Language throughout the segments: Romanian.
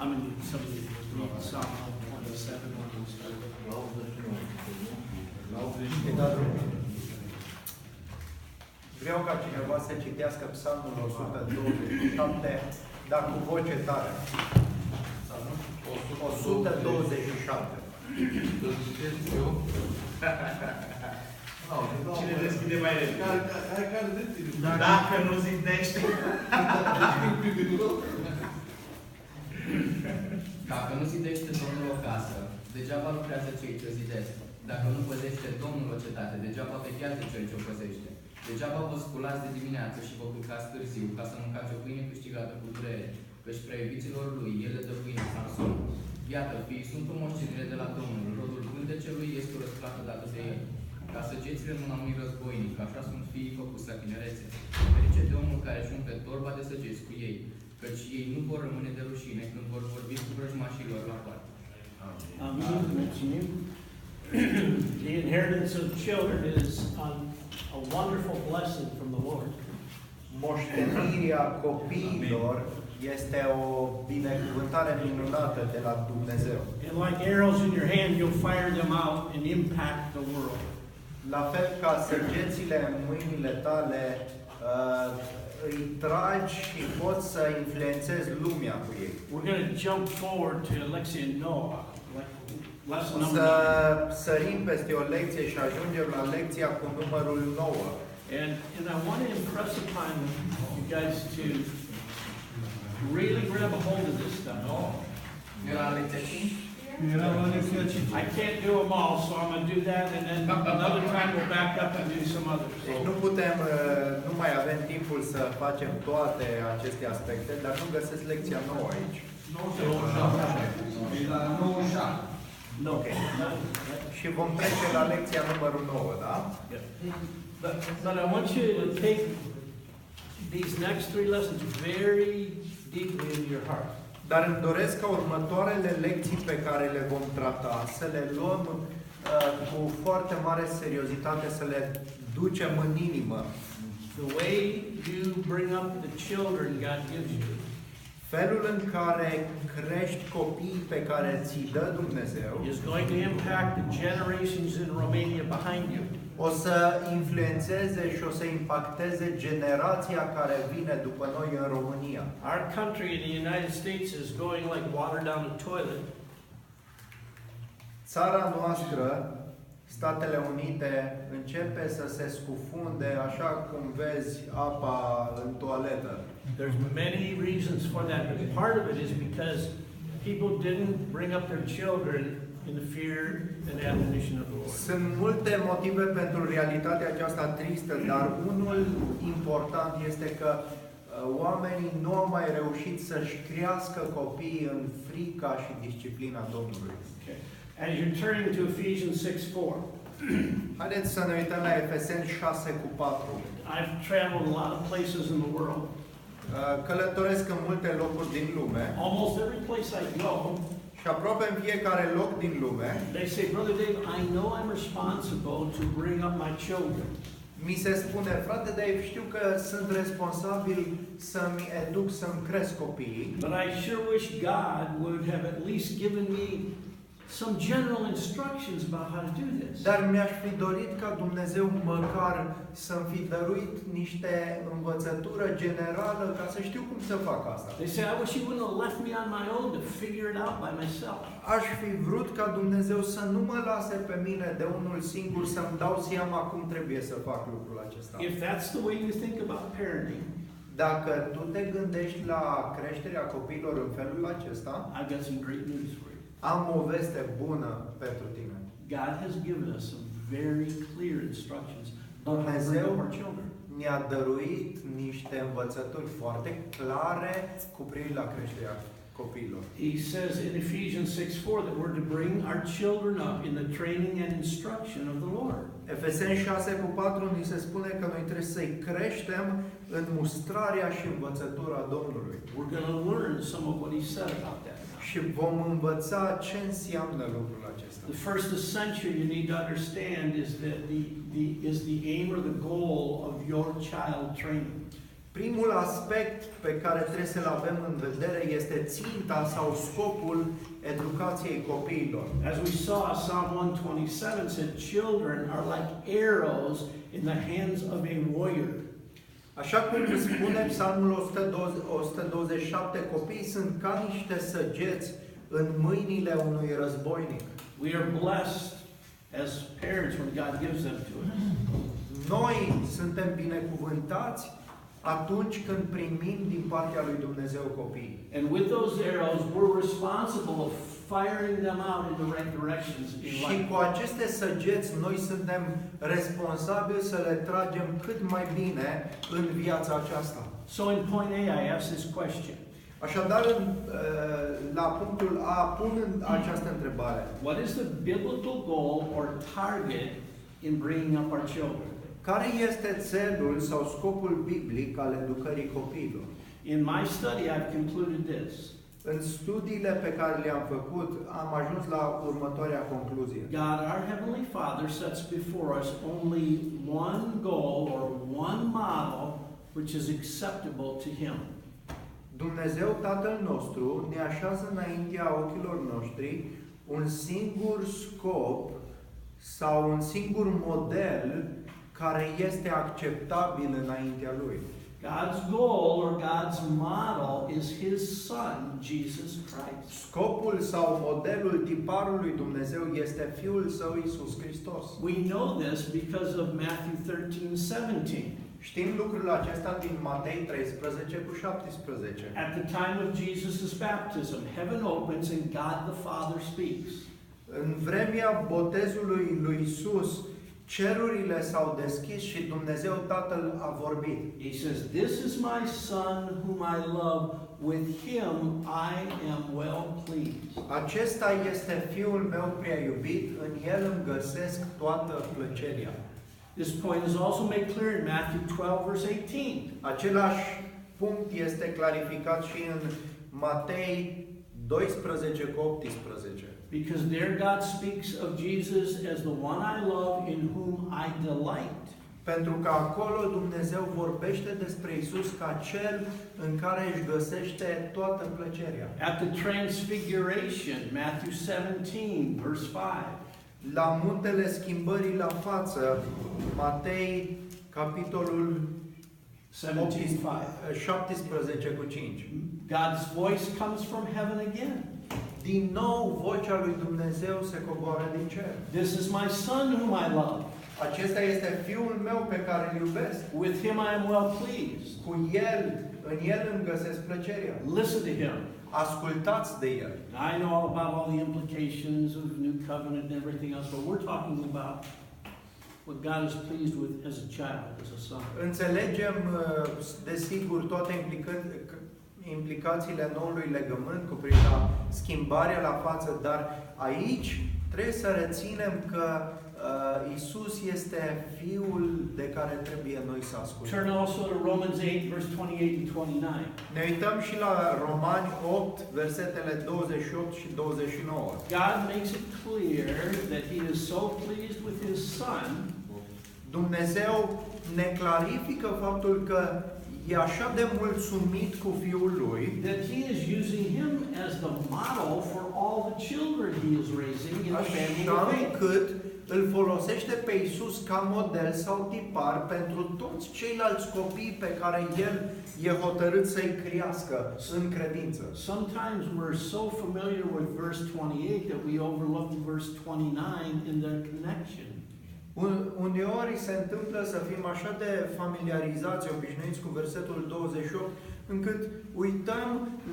How many, somebody read Psalm 127 when we started? Vreau ca cineva să citească Psalmul 127, dar cu voce tare. 127. Cine deschide mai repede? Care deschide? Dacă nu zidește. Dacă nu zidește Domnul o casă, degeaba lucrează cei ce o zidesc. Dacă nu păzește Domnul o cetate, degeaba vechează cel ce o păzește. Degeaba vă sculați de dimineață și vă culcați târziu, ca să mâncați o pâine câștigată cu durere, căci prea iubiților lui, el le dă pâine Samson. Iată, fiii sunt o moștenire de la Domnul, rodul pândecelui este o răsplată dată de el. Ca săgețile în mâna unui războinic, așa sunt fiii făcuți la tinerețe. Ferice de omul care își umple torba de săgeți cu ei, căci ei nu vor rămâne de rușine când vor vorbi cu vrăjmașilor la poartă. Amin. Mulțumim. The inheritance of children is a wonderful blessing from the Lord. Moștenirea copiilor este o binecuvântare minunată de la Dumnezeu. And like arrows in your hand, you'll fire them out and impact the world. La fel ca săgețile în mâinile tale, îi tragi și poți să influențezi lumea cu ei. We're going to jump forward to Alexia and Noah. Lesson Să number 9. sărim peste o lecție și ajungem la lecția cu numărul 9. And I want to impress upon you guys to really grab a hold of this stuff. Era la lecția 5? Era la lecția 5. I can't do them all, so I'm going to do that, and then another time we'll back up and do some others. Deci nu putem, nu mai avem timpul să facem toate aceste aspecte, dar nu găsesc lecția 9 aici. 97. E la 97. No. Ok. Și vom trece la lecția numărul 9, da? Yeah. But I want you to take these next 3 lessons very deeply into your heart. Dar îmi doresc ca următoarele lecții pe care le vom trata să le luăm cu foarte mare seriozitate, să le ducem în inimă. The way you bring up the children God gives you Felul în care crești copiii pe care ți-i dă Dumnezeu is going to impact the generations in Romania behind you. o să influențeze și o să impacteze generația care vine după noi în România. Our country in the United States is going like water down a toilet. Țara noastră, Statele Unite, începe să se scufunde așa cum vezi apa în toaletă. There's many reasons for that, but part of it is because people didn't bring up their children in the fear and admonition of the Lord. Sunt multe motive pentru realitatea aceasta tristă, dar unul important este că oamenii nu au mai reușit să-și crească copiii în frica și disciplina Domnului. Okay. As you're turning to Ephesians 6:4, Haideți să ne uităm la Efeseni 6:4. I've traveled a lot of places in the world. Călătoresc în multe locuri din lume Almost every place I go, și aproape în fiecare loc din lume they say, Brother Dave, I know I'm responsible to bring up my children. mi se spune, frate Dave, știu că sunt responsabil să-mi educ, să-mi cresc copiii, But I sure wish God would have at least given me some general instructions about how to do this. dar mi-aș fi dorit ca Dumnezeu măcar să-mi fi dăruit niște învățătură generală ca să știu cum să fac asta. They say, I wish He wouldn't have left me on my own to figure it out by myself. Aș fi vrut ca Dumnezeu să nu mă lase pe mine de unul singur să-mi dau seama cum trebuie să fac lucrul acesta. If that's the way you think about parenting, Dacă tu te gândești la creșterea copiilor în felul acesta, I've got some great news for you. am o veste bună pentru tine. God has given us some very clear instructions on how to bring Dumnezeu up our children. ne-a dăruit niște învățături foarte clare cu privire la creșterea copiilor. He says in Ephesians 6:4 that we're to bring our children up in the training and instruction of the Lord. Efeseni 6:4 ni se spune că noi trebuie să-i creștem în mustrarea și învățătura Domnului. We're going to learn some of what he said about that. Și vom învăța ce înseamnă lucrul acesta. The first essential you need to understand is that the aim or the goal of your child training. Primul aspect pe care trebuie să-l avem în vedere este ținta sau scopul educației copiilor. As we saw, Psalm 127 said, children are like arrows in the hands of a warrior. Așa cum spune Psalmul 127, copiii sunt ca niște săgeți în mâinile unui războinic. We are blessed as parents when God gives them to us. Noi suntem binecuvântați atunci când primim din partea lui Dumnezeu copii. And with those arrows, we're responsible of firing them out in the right directions in Și life. cu aceste săgeți noi suntem responsabili să le tragem cât mai bine în viața aceasta. So in point A, I asked this question. Așadar, la punctul A, pun această întrebare. What is the biblical goal or target in bringing up our children? Care este țelul sau scopul biblic al educării copiilor? In my study, I've concluded this. În studiile pe care le-am făcut, am ajuns la următoarea concluzie. God, our Heavenly Father, sets before us only one goal or one model which is acceptable to Him. Dumnezeu Tatăl nostru ne așează înaintea ochilor noștri un singur scop sau un singur model care este acceptabil înaintea Lui. God's goal or God's model is His Son, Jesus Christ. Scopul sau modelul, tiparul lui Dumnezeu este Fiul Său Iisus Hristos. We know this because of Matthew 13:17. Știm lucrul acesta din Matei 13:17. At the time of Jesus' baptism, heaven opens and God the Father speaks. În vremea botezului lui Iisus, cerurile s-au deschis și Dumnezeu Tatăl a vorbit. He says, "This is my Son whom I love. With Him I am well pleased." Acesta este Fiul meu prea iubit, în El îmi găsesc toată plăcerea. This point is also made clear in Matthew 12:18. Același punct este clarificat și în Matei 12:18. Because there God speaks of Jesus as the one I love in whom I delight. Pentru că acolo Dumnezeu vorbește despre Isus ca cel în care își găsește toată plăcerea. At the transfiguration, Matthew 17, verse 5. La muntele schimbării la față, Matei, capitolul 17:5. God's voice comes from heaven again. Din nou, vocea lui Dumnezeu se coboară din cer. This is my Son whom I love. Acesta este Fiul meu pe care îl iubesc. With Him I am well pleased. În El îmi găsesc plăcerea. Listen to Him. Ascultați de El. I know all about all the implications of New Covenant and everything else, but we're talking about what God is pleased with as a child, as a son. Înțelegem, desigur, toate implicațiile noului legământ cu privire la schimbarea la față, dar aici trebuie să reținem că Isus este Fiul de care trebuie noi să ascultăm. Turn also to Romans 8, verse 28 and 29. Ne uităm și la Romani 8, versetele 28 și 29. God makes it clear that He is so pleased with His Son Dumnezeu ne clarifică faptul că e așa de mulțumit cu Fiul Lui, that He is using Him as the model for all the children He is raising in the family așa of faith. încât îl folosește pe Isus ca model sau tipar pentru toți ceilalți copii pe care El e hotărât să-i criască în credință. Sometimes we're so familiar with verse 28 that we overlook verse 29 in their connection. Uneori se întâmplă să fim așa de familiarizați, obișnuiți cu versetul 28, încât uităm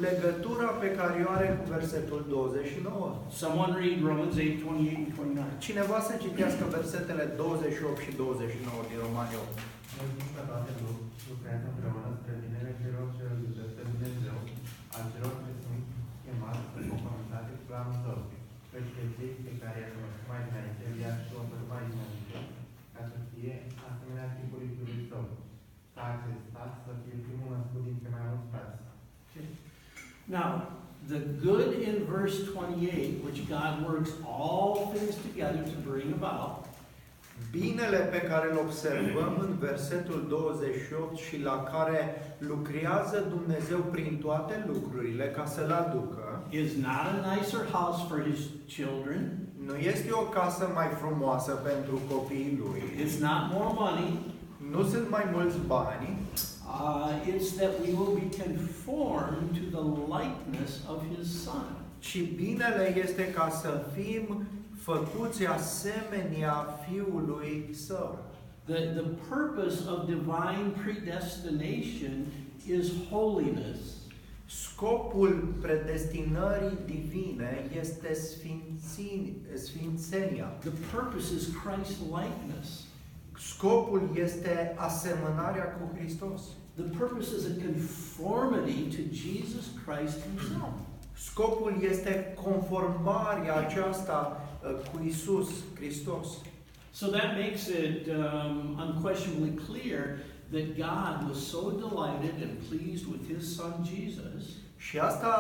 legătura pe care o are cu versetul 29. Someone read Romans 8, 28 and 29. Cineva să citească versetele 28 și 29 din Romani 8. Mulțumim că toate lucrează împreună spre binele celor ce îl iubesc pe Dumnezeu, al celor ce sunt chemați în conformitate cu planul Său. Căci pe cei pe care i-a cunoscut mai dinainte, i-a și oferit mai dinainte, ca să fie asemenea tipului Fiului Său, ca acesta să fie primul născut dintre mai mulți frați. Now, the good in verse 28, which God works all things together to bring about, Binele pe care îl observăm în versetul 28 și la care lucrează Dumnezeu prin toate lucrurile ca să-l aducă, is not a nicer house for his children. nu este o casă mai frumoasă pentru copiii lui, It's not more money. nu sunt mai mulți bani, It's that we will be conformed to the likeness of his son. ci binele este ca să fim făcuți asemenea Fiului Său. The purpose of divine predestination is holiness. Scopul predestinării divine este sfințenia. The purpose is Christ's likeness. Scopul este asemănarea cu Hristos. The purpose is a conformity to Jesus Christ himself. Scopul este conformarea aceasta cu Isus Hristos. So that makes it unquestionably clear that God was so delighted and pleased with his son Jesus. Și asta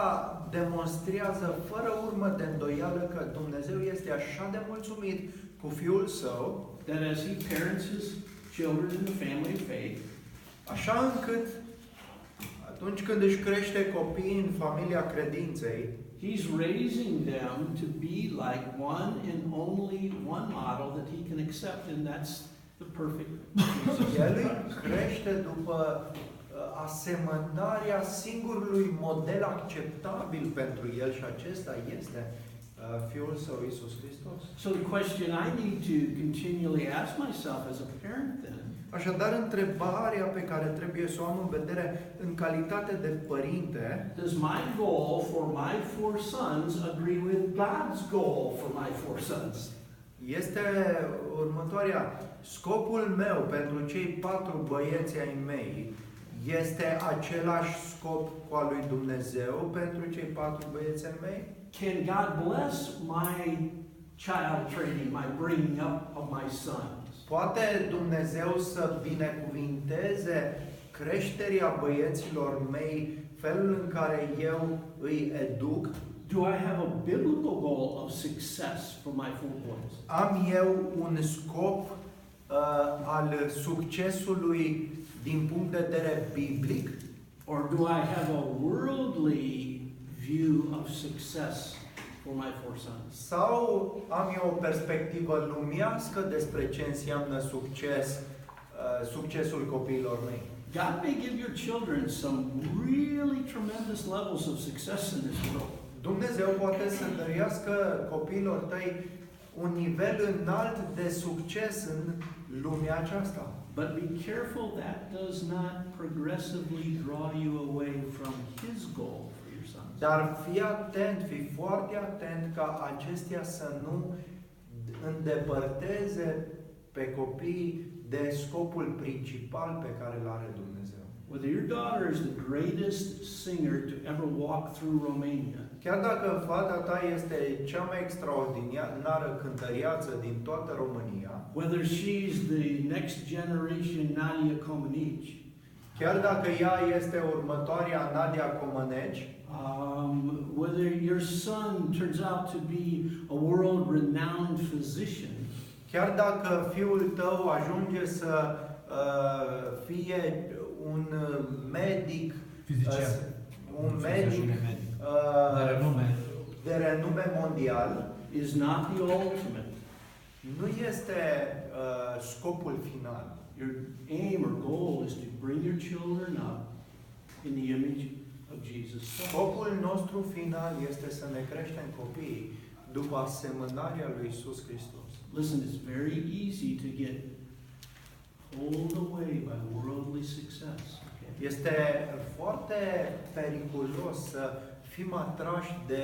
demonstrează fără urmă de îndoială că Dumnezeu este așa de mulțumit cu Fiul Său, That as he parents his children in the family of faith, așa încât atunci când își crește copiii în familia credinței, he's raising them to be like one and only one model that he can accept, and that's the perfect Jesus El îi Christ. crește după asemănarea singurului model acceptabil pentru el și acesta este Fiul Său, Iisus Hristos. So the question I need to continually ask myself as a parent then, Așadar, întrebarea pe care trebuie să o am în vedere în calitate de părinte, does my goal for my 4 sons agree with God's goal for my 4 sons? este următoarea. Scopul meu pentru cei 4 băieți ai mei este același scop cu al lui Dumnezeu pentru cei 4 băieți ai mei? Can God bless my child training, my bringing up of my sons? Poate Dumnezeu să binecuvinteze creșterea băieților mei, felul în care eu îi educ? Do I have a biblical goal of success for my 4 boys? Am eu un scop al succesului din punct de vedere biblic? Or do I have a worldly view of success for my 4 sons? Sau am eu o perspectivă lumească despre ce înseamnă succesul copiilor mei? God may give your children some really tremendous levels of success in this world. Dumnezeu poate să dăruiască copiilor tăi un nivel înalt de succes în lumea aceasta. But be careful that does not progressively draw you away from his goal for your sons. Dar fii atent, fii foarte atent ca acestea să nu îndepărteze pe copii de scopul principal pe care îl are Dumnezeu. Whether your daughter is the greatest singer to ever walk through Romania, Chiar dacă fata ta este cea mai extraordinară cântăriață din toată România, whether she's the next generation Nadia Comaneci, chiar dacă ea este următoarea Nadia Comăneci, whether your son turns out to be a world-renowned physician, chiar dacă fiul tău ajunge să fie un medic, un medic de renume mondial, is not the ultimate. nu este scopul final. Your aim or goal is to bring your children up in the image of Jesus Christ. Scopul nostru final este să ne creștem copiii după asemănarea lui Isus Hristos. Listen, it's very easy to get pulled away by worldly success. Okay? Este foarte periculos să fim atrași de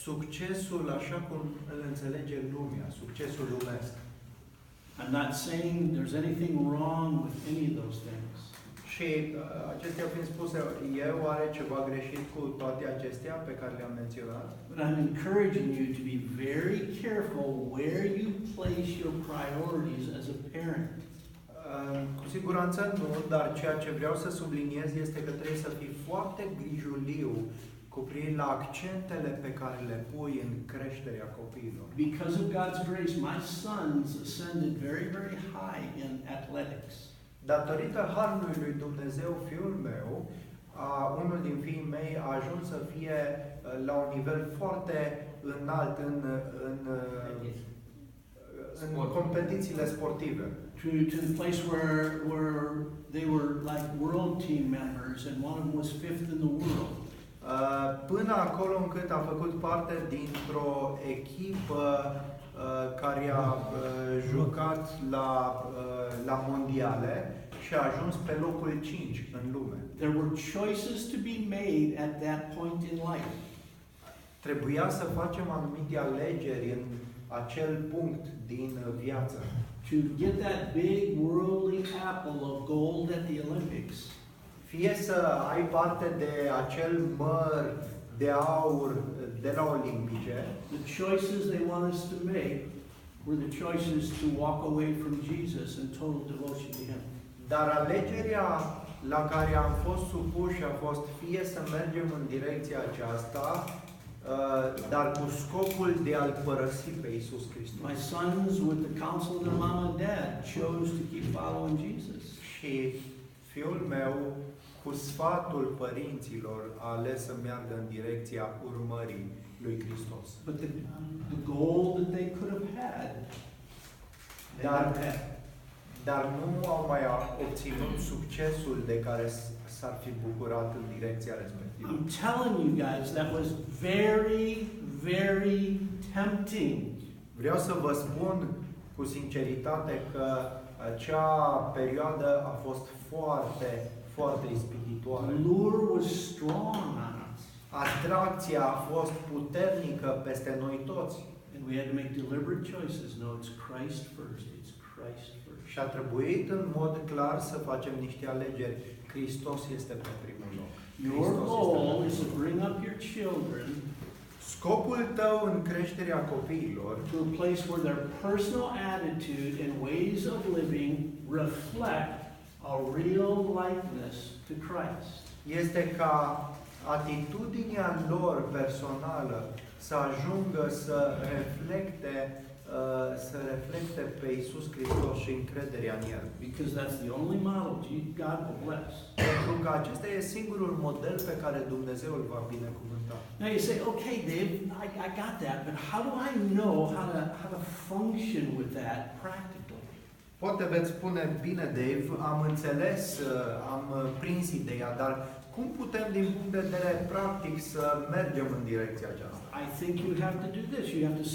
succesul așa cum îl înțelege lumea, succesul lumesc. I'm not saying there's anything wrong with any of those things. Și acestea fiind spuse, eu are ceva greșit cu toate acestea pe care le-am menționat. But I'm encouraging you to be very careful where you place your priorities as a parent. Cu siguranță nu, dar ceea ce vreau să subliniez este că trebuie să fii foarte grijuliu cu privire la accentele pe care le pui în creșterea copiilor. Because of God's grace, my sons ascended very, very high in athletics. Datorită harului lui Dumnezeu, fiul meu, unul din fiii mei a ajuns să fie la un nivel foarte înalt în competițiile sportive. To the place where they were like world team members, and one of them was fifth in the world. Până acolo încât a făcut parte dintr-o echipă care a jucat la mondiale și a ajuns pe locul 5 în lume. There were choices to be made at that point in life. Trebuia să facem anumite alegeri în acel punct din viață. To get that big worldly apple of gold at the Olympics. Fie să ai parte de acel măr de aur de la Olimpice, The choices they want us to make were the choices to walk away from Jesus in total devotion to Him. dar alegerea la care am fost supuși a fost fie să mergem în direcția aceasta, dar cu scopul de a-L părăsi pe Iisus Hristos. My sons, with the counsel of their mom and dad, chose to keep following Jesus. Și fiul meu, cu sfatul părinților, a ales să meargă în direcția urmării lui Hristos. But the goal that they could have had, they never had. Dar nu au mai obținut succesul de care s-ar fi bucurat în direcția respectivă. I'm telling you guys, that was very, very tempting. Vreau să vă spun cu sinceritate că acea perioadă a fost foarte, foarte ispititoare. The lure was strong on us. Atracția a fost puternică peste noi toți. And we had to make deliberate choices. No, it's Christ first. It's Christ first. Și a trebuit în mod clar să facem niște alegeri. Hristos este pe primul loc. Your goal is to bring up your children Scopul tău în creșterea copiilor to a place where their personal attitude and ways of living reflect a real likeness to Christ. este ca atitudinea lor personală să ajungă să reflecte pe Iisus Hristos și încrederea în El. Because that's the only model God will bless. Pentru că acesta e singurul model pe care Dumnezeu îl va binecuvânta. Now you say, okay, Dave, I got that, but how do I know how to function with that practically? Poate veți spune, bine Dave, am înțeles, am prins ideea, dar cum putem din punct de vedere practic să mergem în direcția aceasta? I think you have to do this. You have to